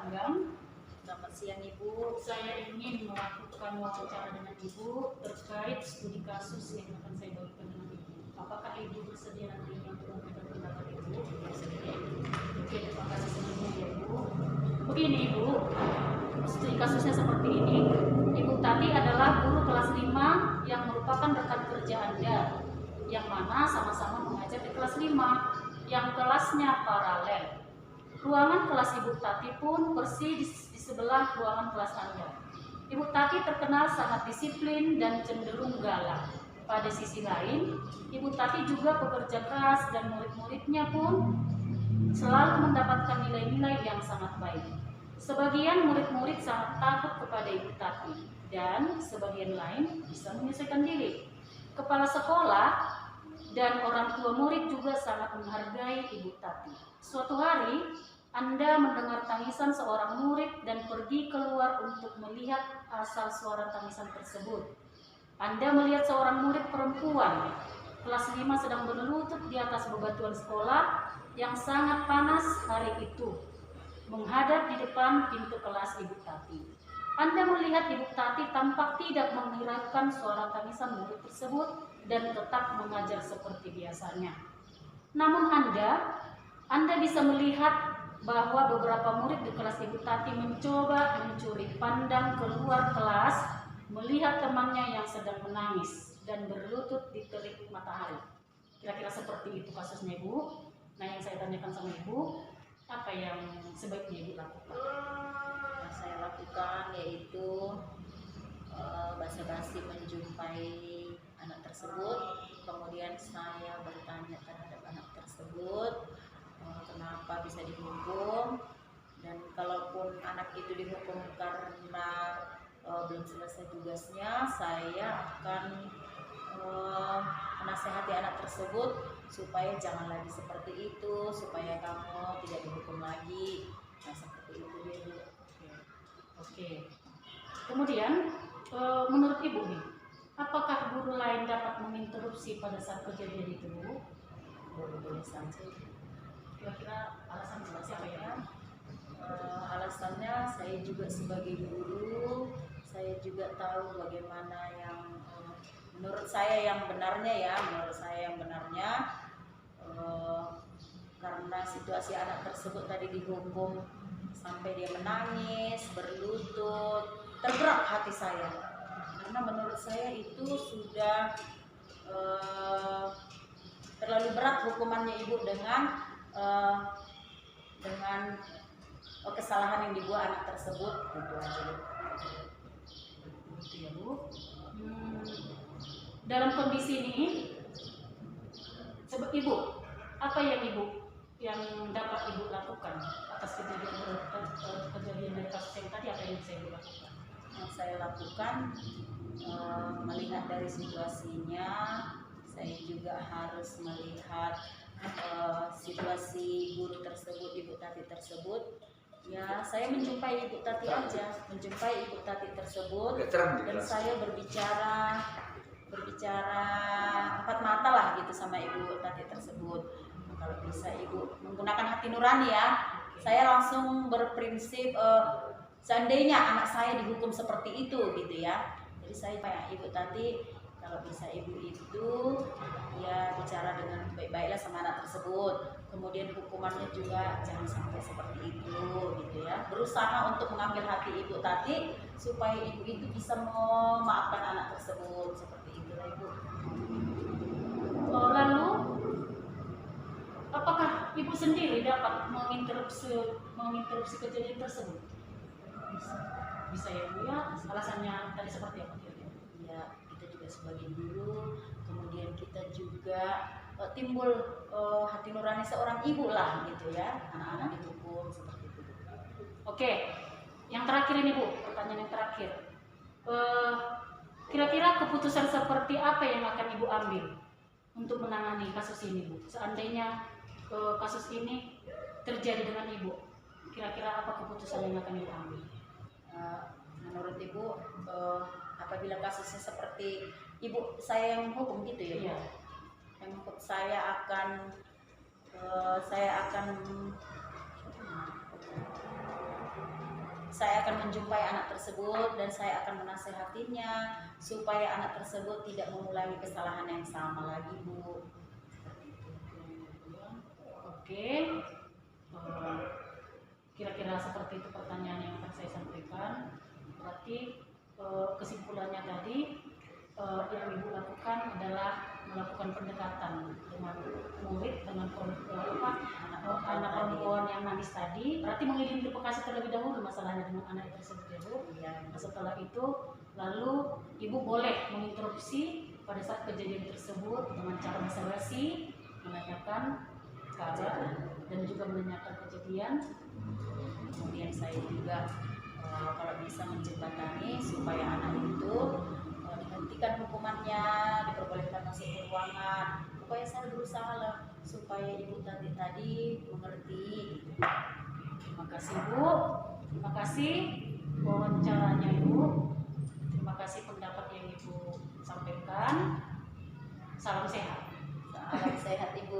Panggang. Selamat siang Ibu. Saya ingin melakukan wawancara dengan Ibu terkait studi kasus yang akan saya bagikan dengan Ibu. Apakah Ibu bersedia nantinya untuk memberikan pendapat Ibu? Bersedia. Oke, terima kasih sebelumnya ya Ibu. Begini Ibu, studi kasusnya seperti ini. Ibu Tati adalah guru kelas 5 yang merupakan rekan kerja Anda, yang mana sama-sama mengajar di kelas 5, yang kelasnya paralel. Ruangan kelas Ibu Tati pun persis di sebelah ruangan kelas Anda. Ibu Tati terkenal sangat disiplin dan cenderung galak. Pada sisi lain, Ibu Tati juga bekerja keras dan murid-muridnya pun selalu mendapatkan nilai-nilai yang sangat baik. Sebagian murid-murid sangat takut kepada Ibu Tati dan sebagian lain bisa menyesuaikan diri. Kepala sekolah dan orang tua murid juga sangat menghargai Ibu Tati. Suatu hari, Anda mendengar tangisan seorang murid dan pergi keluar untuk melihat asal suara tangisan tersebut. Anda melihat seorang murid perempuan kelas 5 sedang berlutut di atas bebatuan sekolah yang sangat panas hari itu, menghadap di depan pintu kelas Ibu Tati. Anda melihat Ibu Tati tampak tidak menghiraukan suara tangisan murid tersebut dan tetap mengajar seperti biasanya. Namun Anda bisa melihat bahwa beberapa murid di kelas Ibu Tati mencoba mencuri pandang keluar kelas melihat temannya yang sedang menangis dan berlutut di terik matahari. Kira-kira seperti itu kasusnya Ibu. Nah, yang saya tanyakan sama Ibu, apa yang sebaiknya Ibu lakukan? Yang saya lakukan yaitu basa-basi menjumpai anak tersebut, kemudian saya bertanya terhadap anak tersebut kenapa bisa dihukum, dan kalaupun anak itu dihukum karena belum selesai tugasnya, saya akan menasehati anak tersebut supaya jangan lagi seperti itu, supaya kamu tidak dihukum lagi. Nah, seperti itu dulu. Oke. Kemudian menurut Ibu nih, apakah guru lain dapat menginterupsi pada saat kejadian itu? Boleh saja. Kira-kira alasan siapa ya? Alasannya saya juga sebagai guru, saya juga tahu bagaimana yang menurut saya yang benarnya, karena situasi anak tersebut tadi dihukum sampai dia menangis, berlutut, tergerak hati saya, karena menurut saya itu sudah terlalu berat hukumannya Ibu dengan kesalahan yang dibuat anak tersebut. Itu aja. Begitu ya Bu. Dalam kondisi ini, coba Ibu, apa yang dapat Ibu lakukan atas kejadian dari kasus yang tadi? Apa yang bisa Ibu lakukan? Yang saya lakukan melihat dari situasinya, saya juga harus melihat situasi guru tersebut, Ibu Tati tersebut. Ya, saya menjumpai Ibu Tati aja, menjumpai Ibu Tati tersebut, dan saya berbicara empat mata lah gitu sama Ibu Tati tersebut. Nah, kalau bisa Ibu menggunakan hati nurani ya, saya langsung berprinsip seandainya anak saya dihukum seperti itu gitu ya. Jadi saya kayak Ibu Tati, kalau bisa Ibu itu ya bicara dengan baik-baiklah sama anak tersebut. Kemudian hukumannya juga jangan sampai seperti itu gitu ya. Berusaha untuk mengambil hati Ibu Tati supaya Ibu itu bisa memaafkan anak tersebut. Seperti itulah Ibu. Lalu apakah Ibu sendiri dapat menginterupsi kejadian tersebut? Bisa ya Bu ya. Alasannya tadi seperti apa? Ya, kita juga sebagai guru, kemudian kita juga timbul hati nurani seorang ibu lah gitu ya, anak-anak dihukum seperti itu. Oke, yang terakhir ini Bu, pertanyaan yang terakhir. Kira-kira keputusan seperti apa yang akan Ibu ambil untuk menangani kasus ini Bu? Seandainya kasus ini terjadi dengan Ibu, kira-kira apa keputusan yang akan Ibu ambil? Menurut Ibu, apabila kasusnya seperti Ibu saya yang menghukum gitu ya? Iya. Yang menghukum saya akan saya akan menjumpai anak tersebut dan saya akan menasehatinya supaya anak tersebut tidak mengulangi kesalahan yang sama lagi, Bu. Oke, kira-kira seperti itu pertanyaan yang akan saya sampaikan. Berarti kesimpulannya tadi yang Ibu lakukan adalah melakukan pendekatan dengan murid, dengan anak perempuan yang nangis tadi. Berarti mengidentifikasi terlebih dahulu masalahnya dengan anak tersebut ya Bu. Setelah itu lalu Ibu boleh menginterupsi pada saat kejadian tersebut dengan cara basa-basi, menanyakan kabar dan juga menanyakan kejadian. Kemudian saya juga kalau bisa menjembatani supaya anak itu dihentikan hukumannya, diperbolehkan masuk ke ruangan. Pokoknya saya berusaha lah supaya ibu tadi mengerti. Terima kasih Bu, terima kasih wawancaranya Ibu, terima kasih pendapat yang Ibu sampaikan. Salam sehat. Salam sehat Ibu.